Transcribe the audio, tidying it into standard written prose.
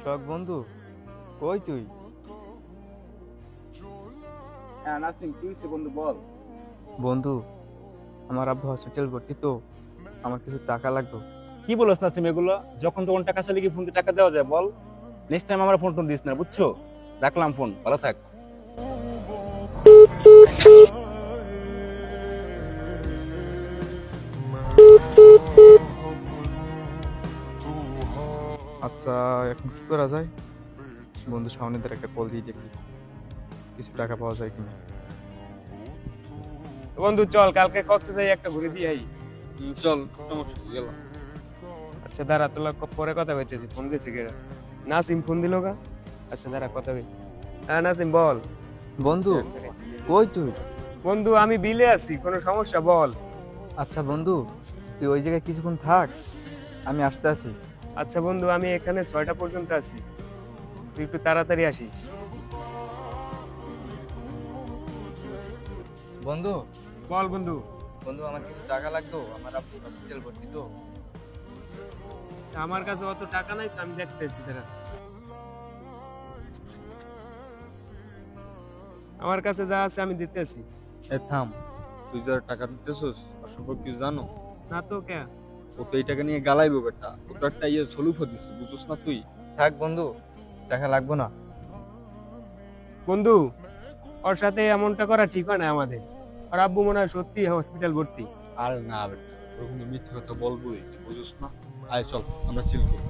শখ বন্ধু, কই তুই? হ্যাঁ নাসিম, কি হয়েছে বন্ধু বল। বন্ধু, আমার আব্বু হসপিটাল ভর্তি তো, আমার কিছু টাকা লাগবে। কি বলছ নাসিম এগুলো? যখন তখন টাকা চাইলে কি ফোন দিয়ে টাকা দেওয়া যায় বল? নেক্সট টাইম আমার ফোন টোন দিস না, বুঝছো? রাখলাম ফোন, ভালো থাক। আচ্ছা, এখন কি করা যায়? বন্ধু সামনেদের একটা কল দিয়ে দেখি কিছু টাকা পাওয়া যায় কিনা। বন্ধু চল কালকে কক্সবাজারে একটা ঘুরে দিয়ে আই। চল, সমস্যা কি গেল? আচ্ছা দাঁড়া, তোলা পরে কথা কইতেছি, ফোন দিছে কেডা? নাসিম ফোন দিল গা। আচ্ছা দাঁড়া কথা কই। হ্যাঁ নাসিম বল। বন্ধু, কই তুই? বন্ধু আমি বিলে আছি, কোনো সমস্যা বল। আচ্ছা বন্ধু, তুই ওই জায়গায় কিছুক্ষণ থাক, আমি আসতে আছি। আচ্ছা বন্ধু আমি এখানে 6টা পর্যন্ত আছি, তুই একটু তাড়াতাড়ি আসিস। বন্ধু, বল বন্ধু। বন্ধু আমার কিছু টাকা লাগতো, আমার আব্বু হসপিটাল ভর্তি তো। আচ্ছা, আমার কাছে অত টাকা নাই তো, আমি দেখতেছি দাঁড়া। আমার কাছে যা আছে আমি দিতেছি। এ থাম, তুই যারা টাকা দিতেছস আর সম্পর্কে কিছু জানো? না তো কে? ও তো এই টাকা নিয়ে গালাইবো বেটা, ও তো একটা সলুফা দিচ্ছে, বুঝছস না তুই? থাক বন্ধু, টাকা লাগবো না। বন্ধু, ওর সাথে এমনটা করা ঠিক হয় না আমাদের। আর আব্বু মনে হয় সত্যি হসপিটাল ভর্তি। আর না বেটা, ওরকম মিথ্যে কথা বলবোই, তুই বুঝছস না? আয় চল, আমরা চিল করি।